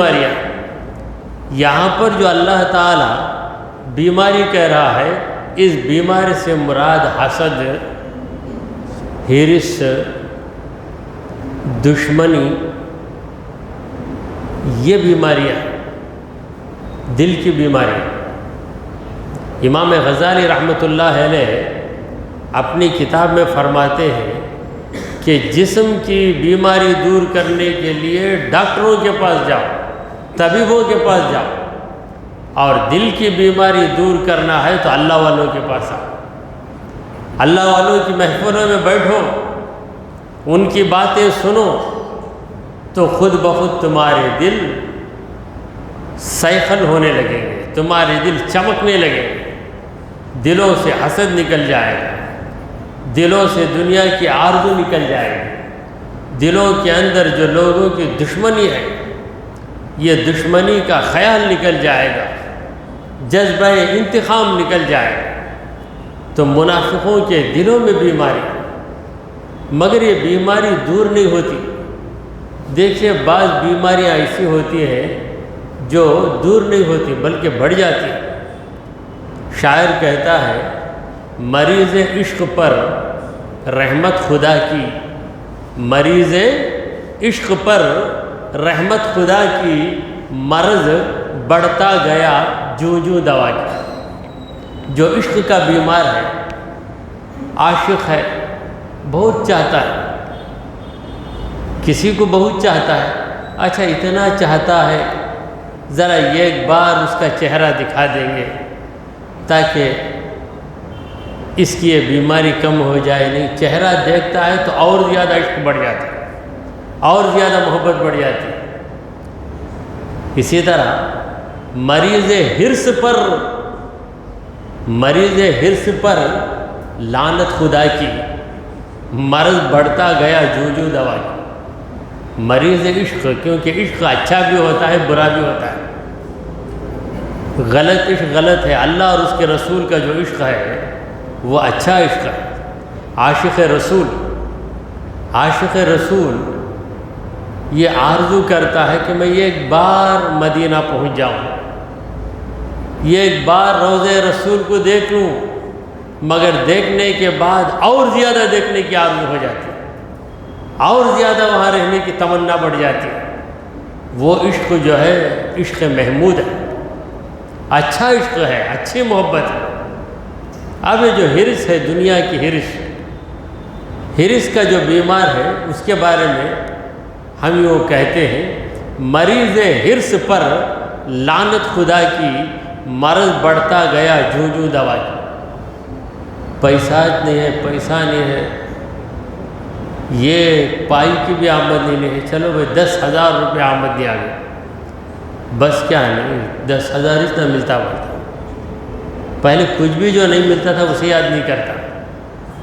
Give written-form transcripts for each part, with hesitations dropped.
بیماریاں. یہاں پر جو اللہ تعالیٰ بیماری کہہ رہا ہے، اس بیماری سے مراد حسد، ہرس، دشمنی، یہ بیماریاں، دل کی بیماریاں. امام غزالی رحمۃ اللہ علیہ اپنی کتاب میں فرماتے ہیں کہ جسم کی بیماری دور کرنے کے لیے ڈاکٹروں کے پاس جاؤ، طبیبوں کے پاس جاؤ، اور دل کی بیماری دور کرنا ہے تو اللہ والوں کے پاس آؤ. اللہ والوں کی محفلوں میں بیٹھو، ان کی باتیں سنو، تو خود بخود تمہارے دل سیخل ہونے لگیں گے، تمہارے دل چمکنے لگیں گے، دلوں سے حسد نکل جائے گا، دلوں سے دنیا کی آرزو نکل جائے گی، دلوں کے اندر جو لوگوں کی دشمنی ہے یہ دشمنی کا خیال نکل جائے گا، جذبہ انتقام نکل جائے گا. تو منافقوں کے دلوں میں بیماری، مگر یہ بیماری دور نہیں ہوتی. دیکھیے بعض بیماریاں ایسی ہوتی ہیں جو دور نہیں ہوتی بلکہ بڑھ جاتی ہیں. شاعر کہتا ہے مریض عشق پر رحمت خدا کی، مریض عشق پر رحمت خدا کی، مرض بڑھتا گیا جوں جوں دوا کی. جو عشق کا بیمار ہے، عاشق ہے، بہت چاہتا ہے، کسی کو بہت چاہتا ہے، اچھا اتنا چاہتا ہے ذرا ایک بار اس کا چہرہ دکھا دیں گے تاکہ اس کی یہ بیماری کم ہو جائے. نہیں، چہرہ دیکھتا ہے تو اور زیادہ عشق بڑھ جاتا ہے، اور زیادہ محبت بڑھ جاتی ہے. اسی طرح مریض حرص پر لعنت خدا کی، مرض بڑھتا گیا جوں جوں دوا کی. مریض عشق، کیونکہ عشق اچھا بھی ہوتا ہے برا بھی ہوتا ہے. غلط عشق غلط ہے، اللہ اور اس کے رسول کا جو عشق ہے وہ اچھا عشق ہے. عاشق رسول یہ آرزو کرتا ہے کہ میں ایک بار مدینہ پہنچ جاؤں، ایک بار روضہ رسول کو دیکھ لوں، مگر دیکھنے کے بعد اور زیادہ دیکھنے کی آرزو ہو جاتی ہے، اور زیادہ وہاں رہنے کی تمنا بڑھ جاتی ہے. وہ عشق جو ہے عشق محمود ہے، اچھا عشق ہے، اچھی محبت ہے. اب یہ جو حرص ہے، دنیا کی حرص کا جو بیمار ہے، اس کے بارے میں ہم یوں کہتے ہیں مریض حرص پر لعنت خدا کی، مرض بڑھتا گیا جوں جوں دوا کی. پیسہ نہیں ہے، یہ پائی کی بھی آمدنی نہیں ہے، چلو بھائی 10,000 روپے آمدنی آ گئی، بس کیا نہیں 10,000 اتنا ملتا پڑتا. پہلے کچھ بھی جو نہیں ملتا تھا اسے یاد نہیں کرتا.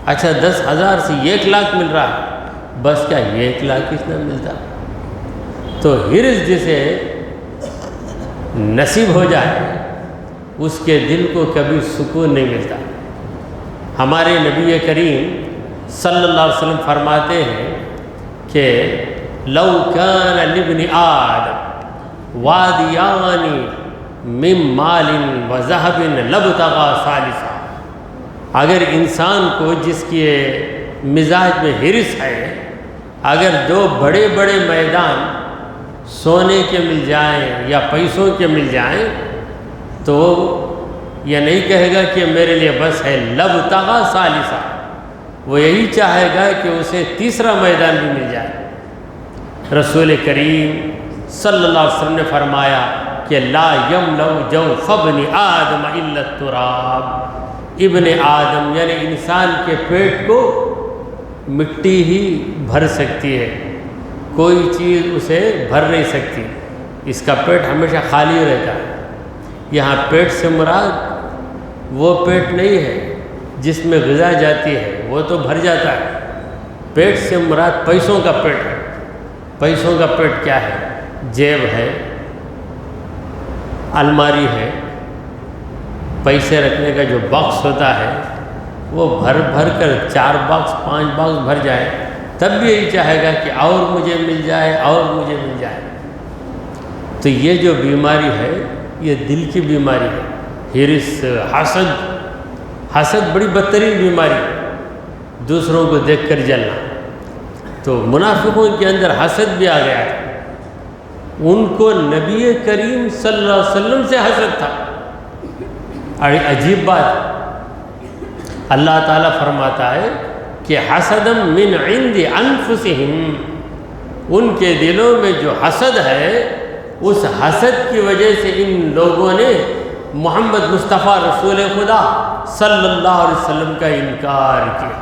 اچھا 10,000 سے 1,00,000 مل رہا ہے، بس کیا 1,00,000 اتنا ملتا. تو حرص جسے نصیب ہو جائے اس کے دل کو کبھی سکون نہیں ملتا. ہمارے نبی کریم صلی اللہ علیہ وسلم فرماتے ہیں کہ لو کان لابن آدم وادیان من مال وذهب لابتغى ثالثا. اگر انسان کو جس کے مزاج میں حرص ہے، اگر 2 بڑے بڑے میدان سونے کے مل جائیں یا پیسوں کے مل جائیں تو یہ نہیں کہے گا کہ میرے لیے بس ہے، لابتغى ثالثا، وہ یہی چاہے گا کہ اسے تیسرا میدان بھی مل جائے. رسول کریم صلی اللہ علیہ وسلم نے فرمایا کہ لا یملأ جوف ابن آدم الا التراب. ابن آدم یعنی انسان کے پیٹ کو مٹی ہی بھر سکتی ہے، کوئی چیز اسے بھر نہیں سکتی. اس کا پیٹ ہمیشہ خالی رہتا ہے. یہاں پیٹ سے مراد وہ پیٹ نہیں ہے جس میں غذا جاتی ہے، وہ تو بھر جاتا ہے. پیٹ سے مراد پیسوں کا پیٹ ہے. پیسوں کا پیٹ کیا ہے؟ جیب ہے، الماری ہے، پیسے رکھنے کا جو باکس ہوتا ہے وہ بھر بھر کر 4 باکس 5 باکس بھر جائے، تب بھی یہی چاہے گا کہ اور مجھے مل جائے، اور مجھے مل جائے. تو یہ جو بیماری ہے یہ دل کی بیماری ہے، ہرس، حسد بڑی بدترین بیماری ہے، دوسروں کو دیکھ کر جلنا۔ تو منافقوں کے اندر حسد بھی آ گیا تھا، ان کو نبی کریم صلی اللہ علیہ وسلم سے حسد تھا۔ عجیب بات، اللہ تعالیٰ فرماتا ہے کہ حسدم من عند انفسہم، ان کے دلوں میں جو حسد ہے اس حسد کی وجہ سے ان لوگوں نے محمد مصطفیٰ رسول خدا صلی اللہ علیہ وسلم کا انکار کیا۔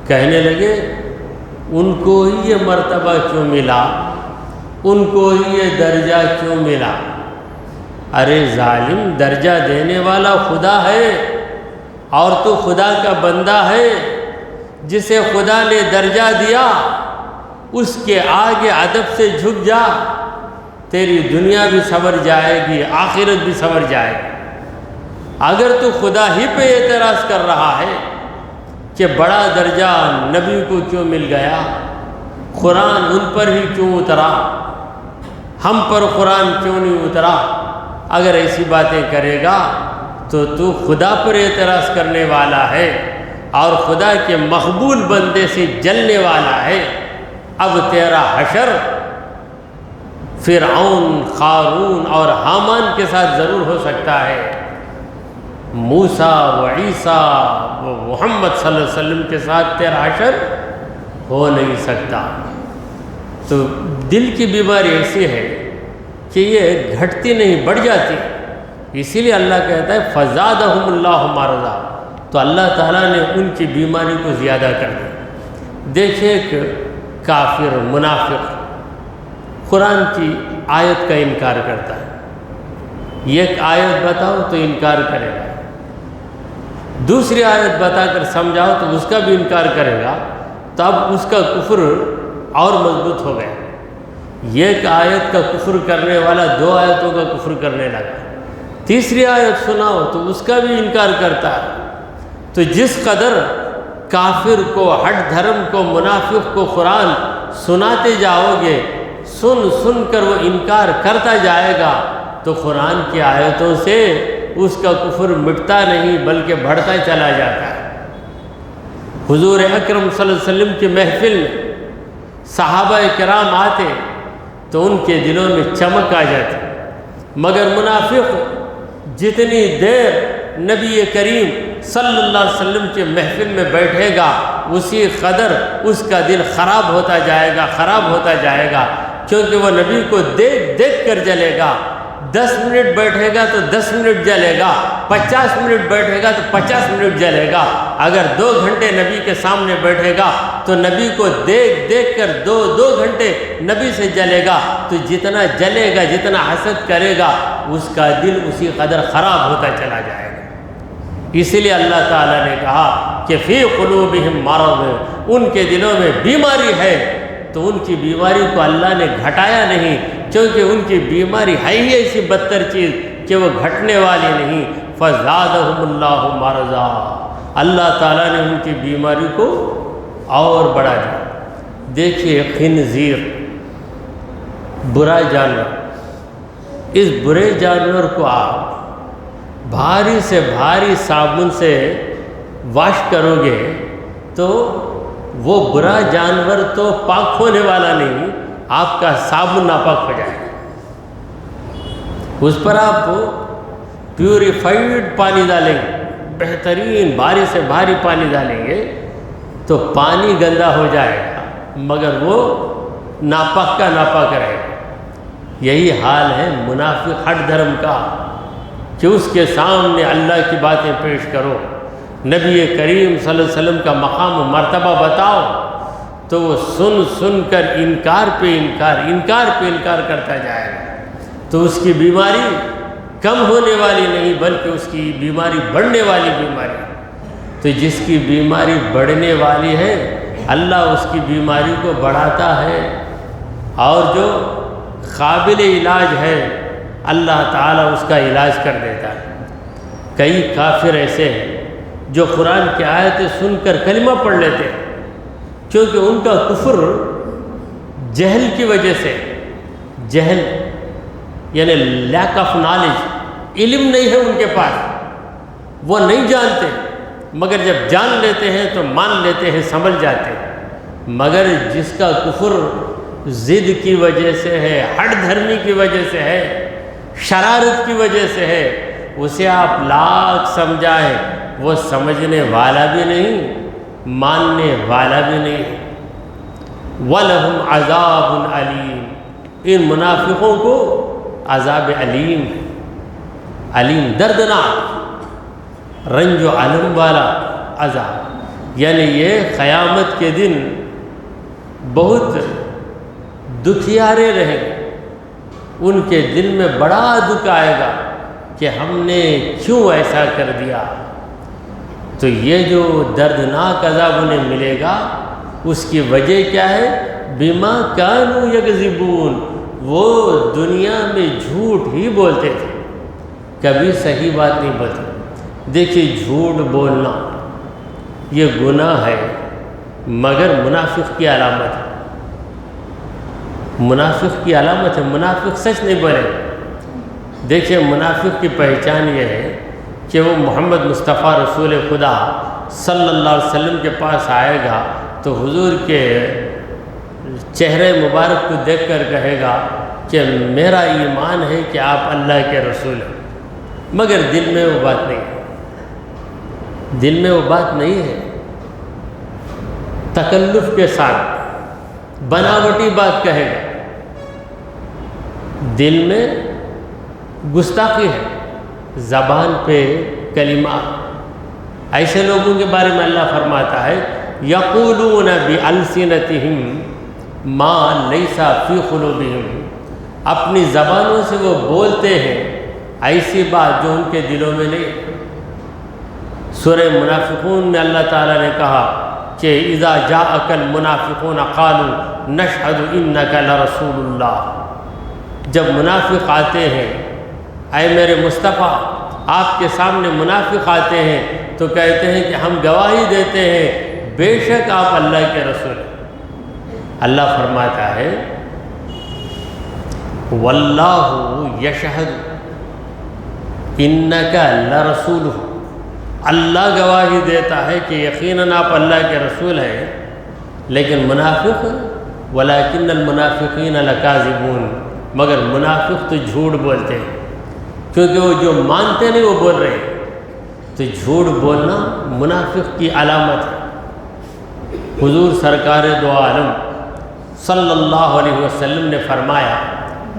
کہنے لگے ان کو ہی یہ مرتبہ کیوں ملا، ان کو ہی یہ درجہ کیوں ملا؟ ارے ظالم، درجہ دینے والا خدا ہے اور تو خدا کا بندہ ہے، جسے خدا نے درجہ دیا اس کے آگے ادب سے جھک جا، تیری دنیا بھی سنور جائے گی، آخرت بھی سنور جائے گی۔ اگر تو خدا ہی پہ اعتراض کر رہا ہے کہ بڑا درجہ نبی کو کیوں مل گیا، قرآن ان پر ہی کیوں اترا، ہم پر قرآن کیوں نہیں اترا، اگر ایسی باتیں کرے گا تو خدا پر اعتراض کرنے والا ہے اور خدا کے مقبول بندے سے جلنے والا ہے۔ اب تیرا حشر فرعون، قارون اور حامان کے ساتھ ضرور ہو سکتا ہے، موسیٰ و عیسیٰ و محمد صلی اللہ علیہ وسلم کے ساتھ تیرا حشر ہو نہیں سکتا۔ تو دل کی بیماری ایسی ہے کہ یہ گھٹتی نہیں، بڑھ جاتی، اسی لیے اللہ کہتا ہے فزادہم اللہ مرضا، تو اللہ تعالیٰ نے ان کی بیماری کو زیادہ کر دیا۔ دیکھیں کہ کافر، منافق قرآن کی آیت کا انکار کرتا ہے، ایک آیت بتاؤ تو انکار کرے گا، دوسری آیت بتا کر سمجھاؤ تو اس کا بھی انکار کرے گا، تو اب اس کا کفر اور مضبوط ہو گیا۔ ایک آیت کا کفر کرنے والا دو آیتوں کا کفر کرنے لگا، تیسری آیت سناؤ تو اس کا بھی انکار کرتا ہے۔ تو جس قدر کافر کو، ہٹ دھرم کو، منافق کو قرآن سناتے جاؤ گے، سن سن کر وہ انکار کرتا جائے گا، تو قرآن کی آیتوں سے اس کا کفر مٹتا نہیں بلکہ بڑھتا چلا جاتا ہے۔ حضور اکرم صلی اللہ علیہ وسلم کی محفل میں صحابہ کرام آتے تو ان کے دلوں میں چمک آ جاتی، مگر منافق جتنی دیر نبی کریم صلی اللہ علیہ وسلم کے محفل میں بیٹھے گا اسی قدر اس کا دل خراب ہوتا جائے گا، خراب ہوتا جائے گا، کیونکہ وہ نبی کو دیکھ دیکھ کر جلے گا۔ 10 منٹ بیٹھے گا تو 10 منٹ جلے گا، 50 منٹ بیٹھے گا تو 50 منٹ جلے گا۔ اگر 2 گھنٹے نبی کے سامنے بیٹھے گا تو نبی کو دیکھ دیکھ کر 2 گھنٹے نبی سے جلے گا، تو جتنا جلے گا، جتنا حسد کرے گا، اس کا دل اسی قدر خراب ہوتا چلا جائے گا۔ اسی لیے اللہ تعالیٰ نے کہا کہ فی قلوبہم مرض، ان کے دلوں میں بیماری ہے، تو ان کی بیماری کو اللہ نے گھٹایا نہیں، کیونکہ ان کی بیماری ہے ہی ایسی بدتر چیز کہ وہ گھٹنے والی نہیں۔ فزادہم اللہ مرضا، اللہ تعالیٰ نے ان کی بیماری کو اور بڑھا دیا۔ دیکھیے خنزیر، برا جانور، اس برے جانور کو آپ بھاری سے بھاری صابن سے واش کرو گے تو وہ برا جانور تو پاک ہونے والا نہیں، آپ کا صابن ناپاک ہو جائے گا۔ اس پر آپ پیوریفائڈ پانی ڈالیں گے، بہترین بھاری سے بھاری پانی ڈالیں گے تو پانی گندا ہو جائے گا، مگر وہ ناپاک کا ناپاک رہے گا۔ یہی حال ہے منافق ہٹ دھرم کا، کہ اس کے سامنے اللہ کی باتیں پیش کرو، نبی کریم صلی اللہ علیہ وسلم کا مقام و مرتبہ بتاؤ، تو وہ سن سن کر انکار پہ انکار کرتا جائے گا، تو اس کی بیماری کم ہونے والی نہیں بلکہ اس کی بیماری بڑھنے والی بیماری۔ تو جس کی بیماری بڑھنے والی ہے اللہ اس کی بیماری کو بڑھاتا ہے، اور جو قابل علاج ہے اللہ تعالیٰ اس کا علاج کر دیتا ہے۔ کئی کافر ایسے ہیں جو قرآن کی آیتیں سن کر کلمہ پڑھ لیتے ہیں، کیونکہ ان کا کفر جہل کی وجہ سے، جہل یعنی لیک آف نالج، علم نہیں ہے ان کے پاس، وہ نہیں جانتے، مگر جب جان لیتے ہیں تو مان لیتے ہیں، سمجھ جاتے ہیں۔ مگر جس کا کفر ضد کی وجہ سے ہے، ہٹ دھرمی کی وجہ سے ہے، شرارت کی وجہ سے ہے، اسے آپ لاکھ سمجھائیں وہ سمجھنے والا بھی نہیں، ماننے والا بھی نہیں۔ وَلَهُمْ عَذَابٌ عَلِيمٌ، ان منافقوں کو عذاب علیم ہے، علیم دردناک، رنج و علم والا عذاب، یعنی یہ قیامت کے دن بہت دکھیارے رہیں گے، ان کے دل میں بڑا دکھ آئے گا کہ ہم نے کیوں ایسا کر دیا۔ تو یہ جو دردناک عذاب انہیں ملے گا، اس کی وجہ کیا ہے؟ بما کانوا یکذبون، وہ دنیا میں جھوٹ ہی بولتے تھے، کبھی صحیح بات نہیں بولتے۔ دیکھیے جھوٹ بولنا یہ گناہ ہے، مگر منافق کی علامت ہے، منافق کی علامت ہے، منافق سچ نہیں بولے گا۔ دیکھیے منافق کی پہچان یہ ہے کہ وہ محمد مصطفیٰ رسول خدا صلی اللہ علیہ وسلم کے پاس آئے گا تو حضور کے چہرے مبارک کو دیکھ کر کہے گا کہ میرا ایمان ہے کہ آپ اللہ کے رسول ہیں، مگر دل میں وہ بات نہیں ہے، دل میں وہ بات نہیں ہے، تکلف کے ساتھ بناوٹی بات کہے گا، دل میں گستاخی ہے، زبان پہ کلمات۔ ایسے لوگوں کے بارے میں اللہ فرماتا ہے یقولون بِأَلْسِنَتِهِمْ مَا لَيْسَ فِي قُلُوبِهِمْ، اپنی زبانوں سے وہ بولتے ہیں ایسی بات جو ان کے دلوں میں نہیں۔ سورہ منافقون میں اللہ تعالیٰ نے کہا کہ اذا جاءک المنافقون قالوا نشهد انک لرسول اللہ، جب منافق آتے ہیں، اے میرے مصطفیٰ آپ کے سامنے منافق آتے ہیں تو کہتے ہیں کہ ہم گواہی دیتے ہیں بے شک آپ اللہ کے رسول ہیں۔ اللہ فرماتا ہے واللہ یشہد انک لرسولہ، اللہ گواہی دیتا ہے کہ یقیناً آپ اللہ کے رسول ہیں، لیکن منافق ولکن المنافقین لکاذبون، مگر منافق تو جھوٹ بولتے ہیں، کیونکہ وہ جو مانتے نہیں وہ بول رہے ہیں۔ تو جھوٹ بولنا منافق کی علامت ہے۔ حضور سرکار دو عالم صلی اللہ علیہ وسلم نے فرمایا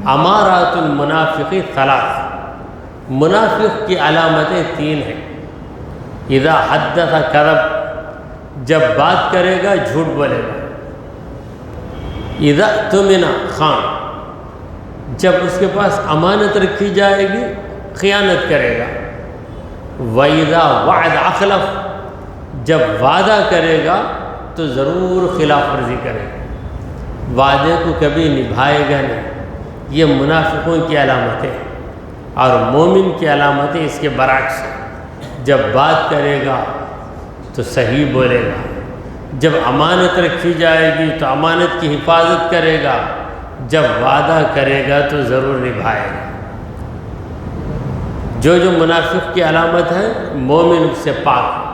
امارات المنافق ثلاث، منافق کی علامتیں تین ہیں۔ اذا حدث کذب، جب بات کرے گا جھوٹ بولے گا۔ اذا اؤتمن خان، جب اس کے پاس امانت رکھی جائے گی خیانت کرے گا۔ وَإِذَا وَعَدَ أَخْلَفَ، جب وعدہ کرے گا تو ضرور خلاف ورزی کرے گا، وعدے کو کبھی نبھائے گا نہیں۔ یہ منافقوں کی علامتیں اور مومن کی علامتیں اس کے برعکس ہیں۔ جب بات کرے گا تو صحیح بولے گا، جب امانت رکھی جائے گی تو امانت کی حفاظت کرے گا، جب وعدہ کرے گا تو ضرور نبھائے گا۔ جو جو منافق کی علامت ہے مومن سے پاک۔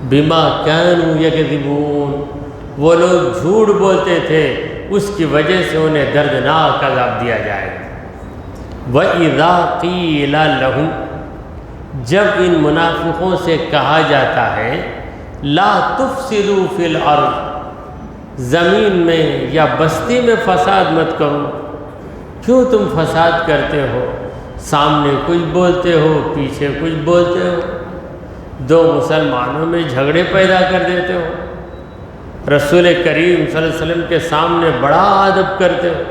بما کانوا یکذبون، وہ لوگ جھوٹ بولتے تھے، اس کی وجہ سے انہیں دردناک عذاب دیا جائے گا۔ وَإِذَا قِيلَ لَهُمْ، جب ان منافقوں سے کہا جاتا ہے لا تفسدوا فی الارض، زمین میں یا بستی میں فساد مت کرو، کیوں تم فساد کرتے ہو؟ سامنے کچھ بولتے ہو، پیچھے کچھ بولتے ہو، دو مسلمانوں میں جھگڑے پیدا کر دیتے ہو، رسول کریم صلی اللہ علیہ وسلم کے سامنے بڑا ادب کرتے ہو،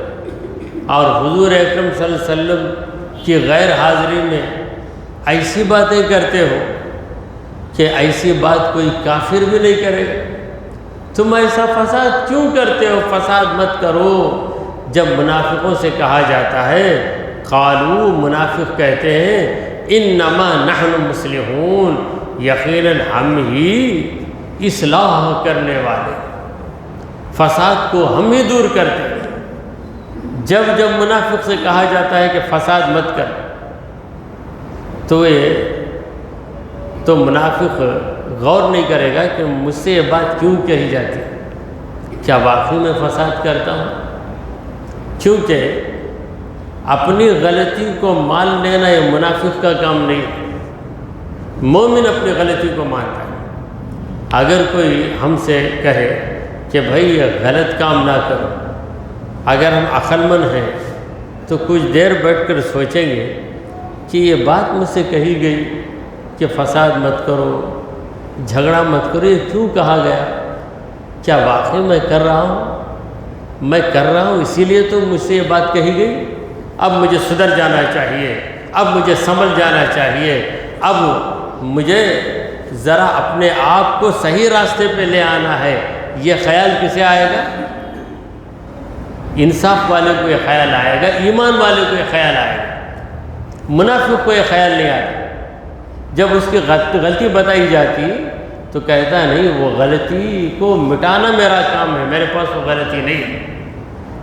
اور حضور اکرم صلی اللہ علیہ وسلم کی غیر حاضری میں ایسی باتیں کرتے ہو کہ ایسی بات کوئی کافر بھی نہیں کرے گا۔ تم ایسا فساد کیوں کرتے ہو؟ فساد مت کرو۔ جب منافقوں سے کہا جاتا ہے قالو، منافق کہتے ہیں انما نحن مصلحون، یقیناً ہم ہی اصلاح کرنے والے، فساد کو ہم ہی دور کرتے ہیں۔ جب منافق سے کہا جاتا ہے کہ فساد مت کر، تو منافق غور نہیں کرے گا کہ مجھ سے یہ بات کیوں کہی جاتی ہے، کیا واقعی میں فساد کرتا ہوں؟ کیونکہ اپنی غلطی کو مان لینا یہ منافق کا کام نہیں ہے، مومن اپنی غلطی کو مانتا ہے۔ اگر کوئی ہم سے کہے کہ بھائی یہ غلط کام نہ کرو، اگر ہم عقل مند ہیں تو کچھ دیر بیٹھ کر سوچیں گے کہ یہ بات مجھ سے کہی گئی کہ فساد مت کرو، جھگڑا مت کرو، یہ کیوں کہا گیا؟ کیا واقعی میں کر رہا ہوں؟ میں کر رہا ہوں اسی لیے تو مجھ سے یہ بات کہی گئی۔ اب مجھے سدھر جانا چاہیے، اب مجھے سنبھل جانا چاہیے، اب مجھے ذرا اپنے آپ کو صحیح راستے پہ لے آنا ہے۔ یہ خیال کسے آئے گا؟ انصاف والے کو یہ خیال آئے گا، ایمان والے کو یہ خیال آئے گا۔ منافق کو یہ خیال نہیں آتا۔ جب اس کی غلطی بتائی جاتی تو کہتا نہیں وہ غلطی کو مٹانا میرا کام ہے، میرے پاس وہ غلطی نہیں ہے۔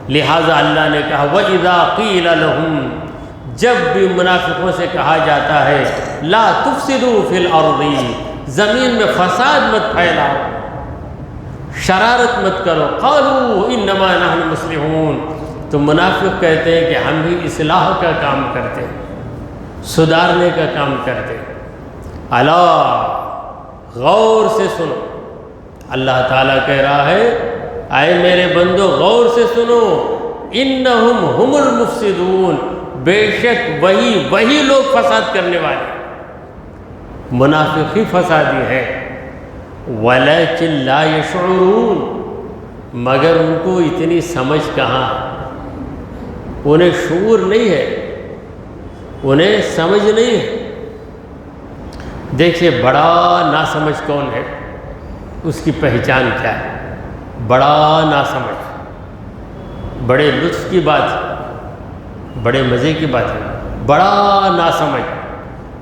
لہٰذا اللہ نے کہا وَإِذَا قِيلَ لَهُمْ، جب بھی منافقوں سے کہا جاتا ہے لا تفسدوا فی الارض، زمین میں فساد مت پھیلاؤ، شرارت مت کرو، قالوا انما نحن مصلحون، تو منافق کہتے ہیں کہ ہم بھی اصلاح کا کام کرتے ہیں، سدھارنے کا کام کرتے ہیں۔ الا، غور سے سنو، اللہ تعالیٰ کہہ رہا ہے اے میرے بندو غور سے سنو، انہم ہم المفسدون، بے شک وہی لوگ فساد کرنے والے، منافق ہی فسادی ہے، ولیکن لا یشعرون، مگر ان کو اتنی سمجھ کہاں، انہیں شعور نہیں ہے، انہیں سمجھ نہیں ہے۔ دیکھیے بڑا ناسمجھ کون ہے، اس کی پہچان کیا ہے؟ بڑا ناسمجھ، بڑے لطف کی بات ہے، بڑے مزے کی بات ہے۔ بڑا ناسمجھ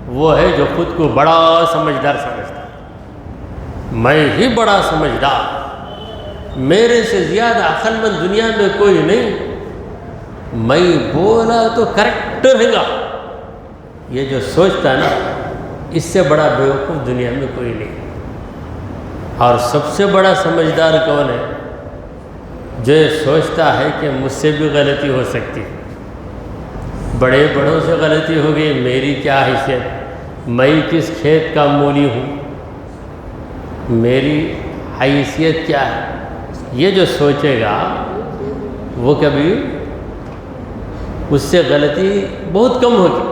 وہ ہے جو خود کو بڑا سمجھدار سمجھتا ہے، میں ہی بڑا سمجھدار، میرے سے زیادہ عقل مند دنیا میں کوئی نہیں، میں بولا تو کریکٹ رہے گا، یہ جو سوچتا ہے نا، اس سے بڑا بیوقوف دنیا میں کوئی نہیں۔ اور سب سے بڑا سمجھدار کون ہے؟ جو یہ سوچتا ہے کہ مجھ سے بھی غلطی ہو سکتی ہے، بڑے بڑوں سے غلطی ہو گئی، میری کیا حیثیت، میں کس کھیت کا مولی ہوں، میری حیثیت کیا ہے؟ یہ جو سوچے گا وہ کبھی اس سے غلطی بہت کم ہوگی۔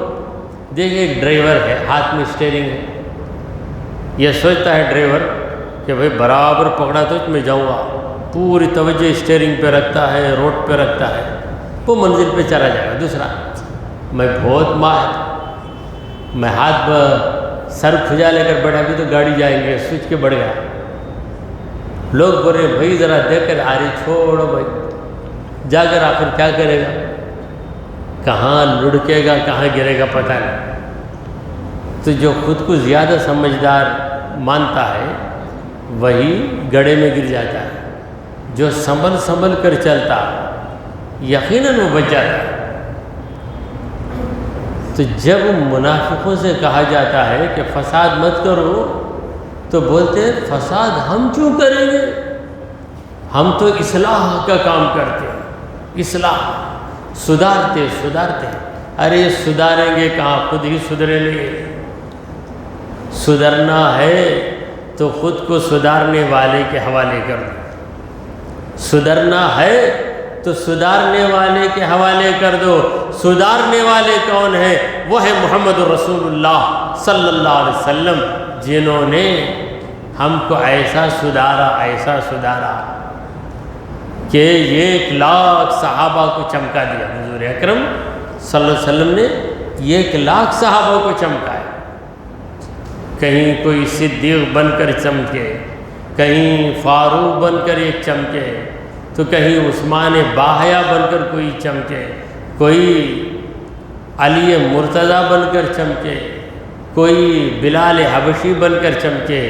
دیکھیں ایک ڈرائیور ہے، ہاتھ میں اسٹیئرنگ ہے، یہ سوچتا ہے ڈرائیور کہ بھئی برابر پکڑا تو میں جاؤں گا، پوری توجہ اسٹیئرنگ پہ رکھتا ہے، روڈ پہ رکھتا ہے، وہ منزل پہ چلا جائے گا۔ دوسرا، میں بہت ماہر، میں ہاتھ سر کھجا لے کر بیٹھا بھی تو گاڑی جائیں گے، سوچ کے بڑھ گیا۔ لوگ بول رہے بھائی ذرا دیکھ کر آرے چھوڑو بھائی، جا کر آخر کیا کرے گا، کہاں لڑکے گا، کہاں گرے گا پتہ نہیں۔ تو جو خود کو زیادہ سمجھدار مانتا ہے وہی گڑھے میں گر جاتا ہے، جو سنبھل کر چلتا یقیناً وہ بچ جاتا ہے۔ تو جب منافقوں سے کہا جاتا ہے کہ فساد مت کرو تو بولتے ہیں فساد ہم کیوں کریں گے، ہم تو اصلاح کا کام کرتے ہیں، اصلاح، سدھارتے۔ ارے سدھاریں گے کہاں، خود ہی سدھرے نہیں۔ سدھرنا ہے تو خود کو سدھارنے والے کے حوالے کر دو، سدھرنا ہے تو سدھارنے والے کے حوالے کر دو۔ سدھارنے والے کون ہیں؟ وہ ہے محمد رسول اللہ صلی اللہ علیہ وسلم، جنہوں نے ہم کو ایسا سدھارا کہ 1,00,000 صحابہ کو چمکا دیا۔ حضور اکرم صلی اللہ علیہ وسلم نے 1,00,000 صحابہ کو چمکایا، کہیں کوئی صدیق بن کر چمکے، کہیں فاروق بن کر ایک چمکے، تو کہیں عثمان باحیا بن کر کوئی چمکے، کوئی علی مرتضیٰ بن کر چمکے، کوئی بلال حبشی بن کر چمکے،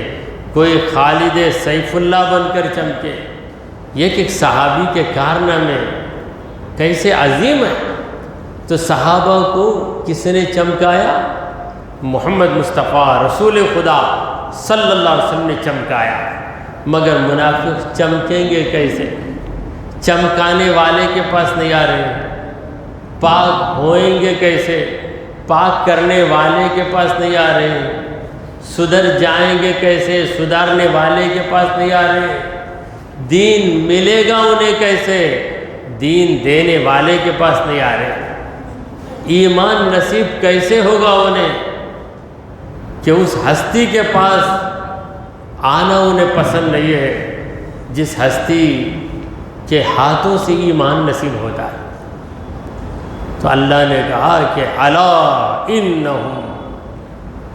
کوئی خالد سیف اللہ بن کر چمکے۔ یہ ایک صحابی کے کارنامے، کیسے عظیم ہے. تو صحابہ کو کس نے چمکایا؟ محمد مصطفیٰ رسول خدا صلی اللہ علیہ وسلم نے چمکایا. مگر منافق چمکیں گے کیسے؟ چمکانے والے کے پاس نہیں آ رہے ہیں. پاک ہوئیں گے کیسے؟ پاک کرنے والے کے پاس نہیں آ رہے ہیں. سدھر جائیں گے کیسے؟ سدھارنے والے کے پاس نہیں آ رہے ہیں. دین ملے گا انہیں کیسے؟ دین دینے والے کے پاس نہیں آ رہے. ایمان نصیب کیسے ہوگا انہیں کہ اس ہستی کے پاس آنا انہیں پسند نہیں ہے جس ہستی کے ہاتھوں سے ایمان نصیب ہوتا ہے. تو اللہ نے کہا کہ الا انہم،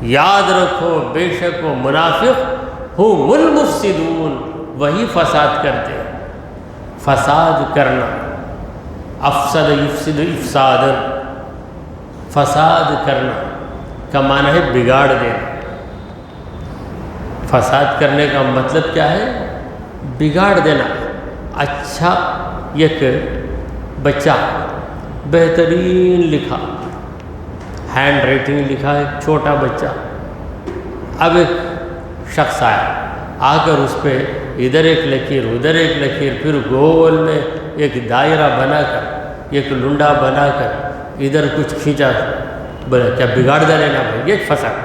یاد رکھو بے شک وہ منافق ہم المفسدون، وہی فساد کرتے ہیں. فساد کرنا، افسد یفسد افسادا، فساد کرنا کا معنی ہے بگاڑ دینا. فساد کرنے کا مطلب کیا ہے؟ بگاڑ دینا. اچھا ایک بچہ بہترین لکھا، ہینڈ رائٹنگ لکھا، ایک چھوٹا بچہ. اب ایک شخص آ کر اس پہ ادھر ایک لکیر ادھر ایک لکیر، پھر گول میں ایک دائرہ بنا کر، ایک لنڈا بنا کر ادھر کچھ کھینچا. بولے کیا بگاڑ دے لینا بھائی؟ یہ فساد.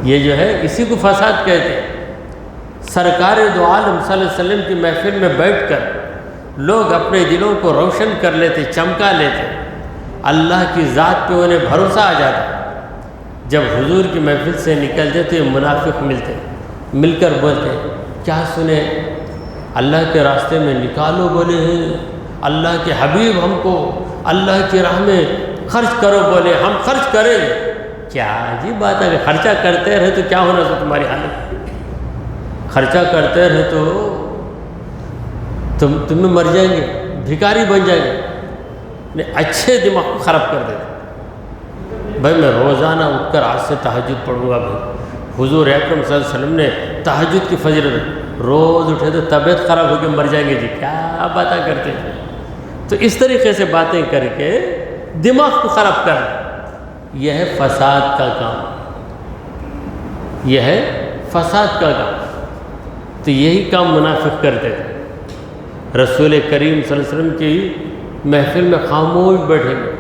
یہ جو ہے اسی کو فساد کہتے ہیں. سرکار دو عالم صلی اللہ علیہ وسلم کی محفل میں بیٹھ کر لوگ اپنے دلوں کو روشن کر لیتے، چمکا لیتے. اللہ کی ذات پہ انہیں بھروسہ آ جاتا. جب حضور کی محفل سے نکلتے تو یہ منافق ملتے، مل کر بولتے کیا سنے؟ اللہ کے راستے میں نکالو. بولے ہیں اللہ کے حبیب ہم کو اللہ کی راہ میں خرچ کرو. بولے ہم خرچ کریں. کیا عجیب بات ہے کہ خرچہ کرتے رہے تو کیا ہونا سو تمہاری حالت؟ خرچہ کرتے رہے تو تمہیں مر جائیں گے، بھکاری بن جائیں گے. اچھے دماغ کو خراب کر دیتے. بھائی میں روزانہ اٹھ کر آج سے تہجد پڑھوں گا. بھائی حضور اکرم صلی اللہ علیہ وسلم نے تہجد کی فضیلت، روز اٹھے تو طبیعت خراب ہو کے مر جائیں گے. جی کیا باتیں کرتے ہیں؟ تو اس طریقے سے باتیں کر کے دماغ کو خراب کرنا، یہ ہے فساد کا کام. یہ ہے فساد کا کام. تو یہی کام منافق کرتے تھے. رسول کریم صلی اللہ علیہ وسلم کی محفل میں خاموش بیٹھیں گے،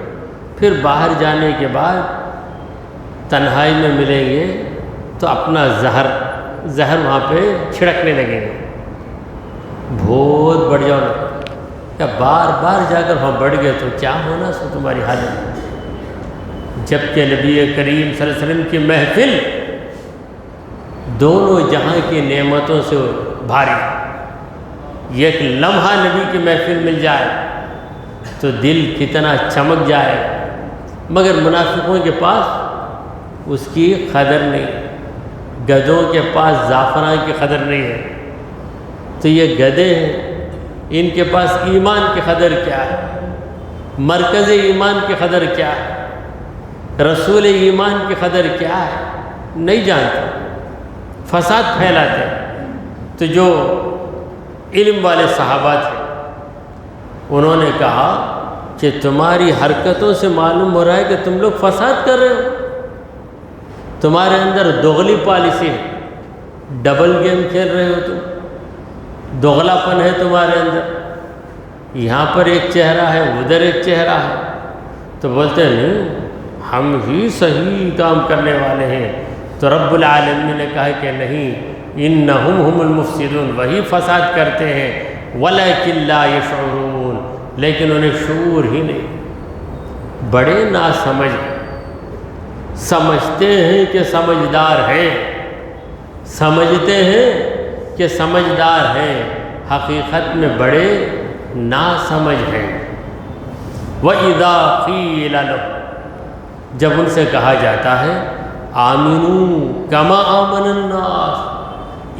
پھر باہر جانے کے بعد تنہائی میں ملیں گے تو اپنا زہر وہاں پہ چھڑکنے لگیں گے. بہت بڑھ جاؤ نا، کیا بار بار جا کر وہاں بڑھ گئے تو کیا ہونا سو تمہاری حالت؟ جبکہ نبی کریم صلی اللہ علیہ وسلم کی محفل دونوں جہاں کی نعمتوں سے بھاری. ایک لمحہ نبی کی محفل مل جائے تو دل کتنا چمک جائے. مگر منافقوں کے پاس اس کی قدر نہیں. گدھوں کے پاس زعفران کی قدر نہیں ہے. تو یہ گدھے ہیں، ان کے پاس ایمان کی قدر کیا ہے؟ مرکز ایمان کی قدر کیا ہے؟ رسول ایمان کی قدر کیا ہے؟ نہیں جانتے، فساد پھیلاتے. تو جو علم والے صحابہ تھے انہوں نے کہا کہ تمہاری حرکتوں سے معلوم ہو رہا ہے کہ تم لوگ فساد کر رہے ہو. تمہارے اندر دوغلی پالیسی ہے، ڈبل گیم کھیل رہے ہو تم، دوغلا پن ہے تمہارے اندر. یہاں پر ایک چہرہ ہے، ادھر ایک چہرہ ہے. تو بولتے ہیں نہیں ہم ہی صحیح کام کرنے والے ہیں. تو رب العالمین نے کہا کہ نہیں، انہم ہم المفسدون، وہی فساد کرتے ہیں. ولیکن لا یشعرون، لیکن انہیں شعور ہی نہیں. بڑے ناسمجھ ہیں، سمجھتے ہیں کہ سمجھدار ہیں، سمجھتے ہیں کہ سمجھدار ہیں، حقیقت میں بڑے ناسمجھ ہیں. وَإِذَا قِيلَ لَهُمْ، جب ان سے کہا جاتا ہے آمنوا کما آمن الناس،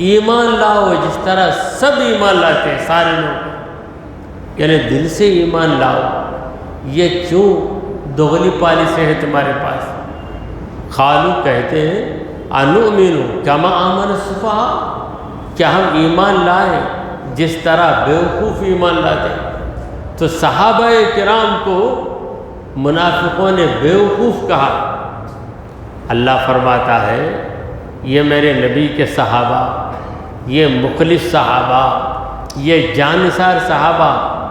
ایمان لاؤ جس طرح سب ایمان لاتے ہیں، سارے لوگ، یعنی دل سے ایمان لاؤ. یہ کیوں دوغلی پالیسی ہے تمہارے پاس؟ قالوا، کہتے ہیں انؤمن کما آمن السفہاء، کیا ہم ایمان لائیں جس طرح بیوقوف ایمان لاتے ہیں؟ تو صحابہ کرام کو منافقوں نے بیوقوف کہا۔ اللہ فرماتا ہے یہ میرے نبی کے صحابہ، یہ مخلص صحابہ، یہ جانثار صحابہ،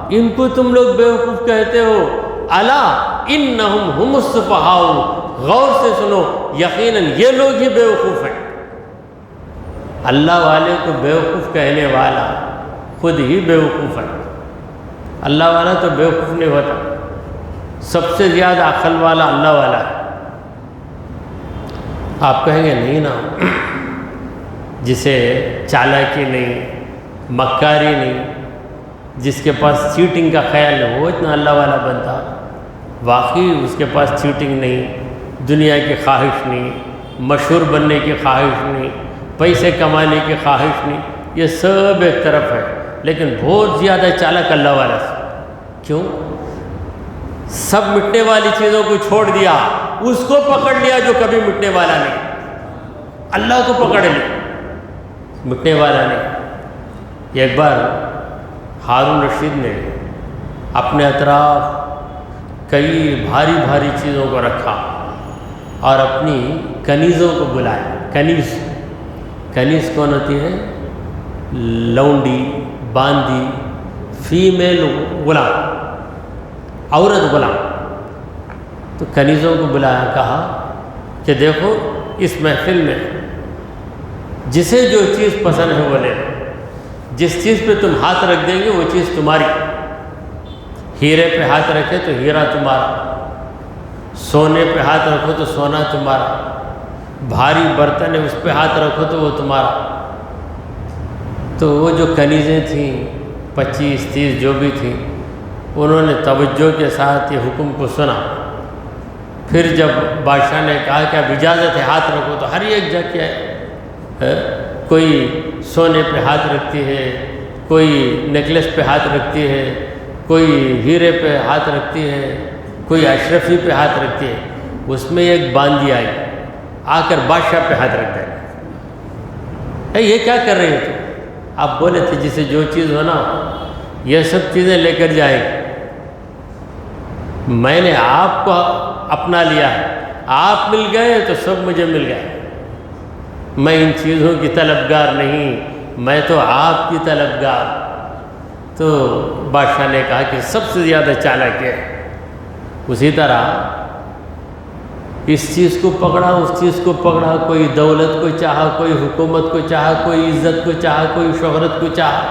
ان کو تم لوگ بیوقوف کہتے ہو۔ الا انہم ہم السفہاء، غور سے سنو، یقیناً یہ لوگ ہی بیوقوف ہیں۔ اللہ والے کو بیوقوف کہنے والا خود ہی بیوقوف ہے۔ اللہ والا تو بیوقوف نہیں ہوتا، سب سے زیادہ عقل والا اللہ والا ہے۔ آپ کہیں گے نہیں نا، جسے چالاکی نہیں، مکاری نہیں، جس کے پاس چیٹنگ کا خیال ہے وہ اتنا اللہ والا بنتا۔ واقعی اس کے پاس چیٹنگ نہیں، دنیا کی خواہش نہیں، مشہور بننے کی خواہش نہیں، پیسے کمانے کی خواہش نہیں، یہ سب ایک طرف ہے، لیکن بہت زیادہ چالاک اللہ والا سے۔ کیوں؟ سب مٹنے والی چیزوں کو چھوڑ دیا، اس کو پکڑ لیا جو کبھی مٹنے والا نہیں، اللہ کو پکڑ لیا، مٹنے والا نہیں۔ ایک بار ہارون رشید نے اپنے اطراف کئی بھاری بھاری چیزوں کو رکھا اور اپنی کنیزوں کو بلایا۔ کنیز کون ہوتی ہے؟ لونڈی، باندی، فیمیل غلام، عورت غلام۔ تو کنیزوں کو بلایا، کہا کہ دیکھو اس محفل میں جسے جو چیز پسند ہے وہ لے لو، جس چیز پہ تم ہاتھ رکھ دیں گے وہ چیز تمہاری۔ ہیرے پہ ہاتھ رکھے تو ہیرا تمہارا، سونے پہ ہاتھ رکھو تو سونا تمہارا، بھاری برتن ہے اس پہ ہاتھ رکھو تو وہ تمہارا۔ تو وہ جو کنیزیں تھیں 25-30 جو بھی تھیں، انہوں نے توجہ کے ساتھ یہ حکم کو سنا۔ پھر جب بادشاہ نے کہا کہ اب اجازت ہے ہاتھ رکھو، تو ہر ایک جا کے کوئی سونے پہ ہاتھ رکھتی ہے، کوئی نیکلس پہ ہاتھ رکھتی ہے، کوئی ہیرے پہ ہاتھ رکھتی ہے، کوئی اشرفی پہ ہاتھ رکھتی ہے۔ اس میں ایک باندی آئی، آ کر بادشاہ پہ ہاتھ رکھ دے، یہ کیا کر رہے تھے؟ آپ بولے تھے جسے جو چیز ہونا یہ سب چیزیں لے کر جائے گی، میں نے آپ کو اپنا لیا ہے، آپ مل گئے تو سب مجھے مل گئے، میں ان چیزوں کی طلبگار نہیں، میں تو آپ کی طلبگار۔ تو بادشاہ نے کہا کہ سب سے زیادہ چالاک ہے۔ اسی طرح اس چیز کو پکڑا، اس چیز کو پکڑا، کوئی دولت کو چاہا، کوئی حکومت کو چاہا، کوئی عزت کو چاہا، کوئی شہرت کو چاہا،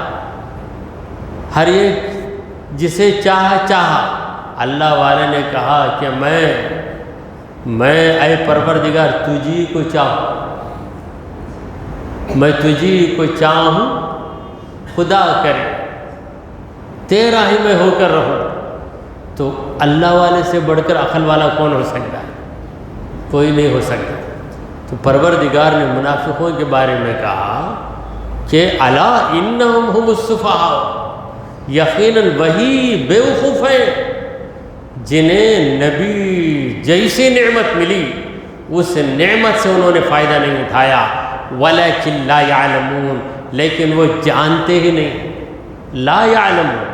ہر ایک جسے چاہا۔ اللہ والے نے کہا کہ میں اے پروردگار تجھی کو چاہوں، میں تجھی کو چاہوں، خدا کرے تیرا ہی میں ہو کر رہوں۔ تو اللہ والے سے بڑھ کر عقل والا کون ہو سکتا ہے؟ کوئی نہیں ہو سکتا۔ تو پروردگار نے منافقوں کے بارے میں کہا کہ الا انہم ہم السفہاء، یقیناً وہی بیوقوف ہیں جنہیں نبی جیسی نعمت ملی اس نعمت سے انہوں نے فائدہ نہیں اٹھایا، ولیکن لا یعلمون، لیکن وہ جانتے ہی نہیں، لا یعلمون،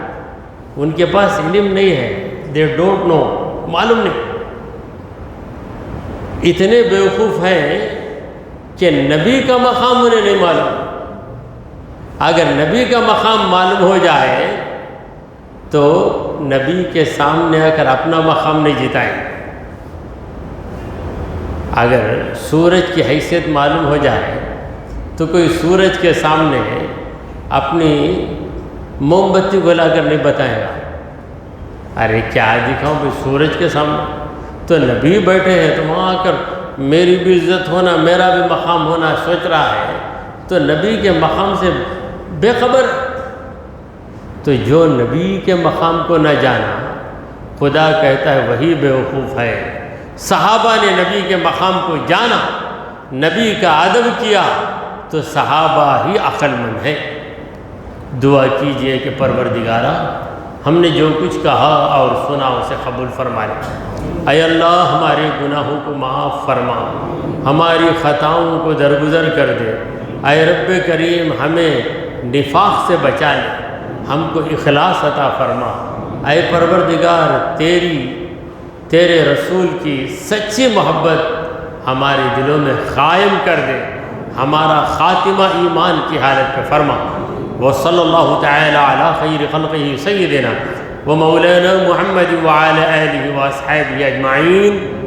ان کے پاس علم نہیں ہے، دے ڈونٹ نو، معلوم نہیں۔ اتنے بیوقوف ہیں کہ نبی کا مقام انہیں نہیں معلوم۔ اگر نبی کا مقام معلوم ہو جائے تو نبی کے سامنے آ کر اپنا مقام نہیں جتائیں۔ اگر سورج کی حیثیت معلوم ہو جائے تو کوئی سورج کے سامنے اپنی موم بتی کو لا کر نہیں بتائے گا، ارے کیا دکھاؤں بھائی سورج کے سامنے، تو نبی بیٹھے ہیں تو وہاں آ کر میری بھی عزت ہونا، میرا بھی مقام ہونا سوچ رہا ہے، تو نبی کے مقام سے بے خبر۔ تو جو نبی کے مقام کو نہ جانا، خدا کہتا ہے وہی بیوقوف ہے۔ صحابہ نے نبی کے مقام کو جانا، نبی کا ادب کیا، تو صحابہ ہی عقل مند ہے۔ دعا کیجئے کہ پروردگارا ہم نے جو کچھ کہا اور سنا اسے قبول فرما لے۔ اے اللہ ہمارے گناہوں کو معاف فرما، ہماری خطاؤں کو درگزر کر دے۔ اے رب کریم ہمیں نفاق سے بچا لے، ہم کو اخلاص عطا فرما، اے پروردگار تیرے رسول کی سچی محبت ہمارے دلوں میں قائم کر دے، ہمارا خاتمہ ایمان کی حالت پہ فرما۔ وصلی اللہ تعالی علی خیر خلقہ سیدنا و مولانا محمد وعلی آلہ و اصحابہ اجمعین۔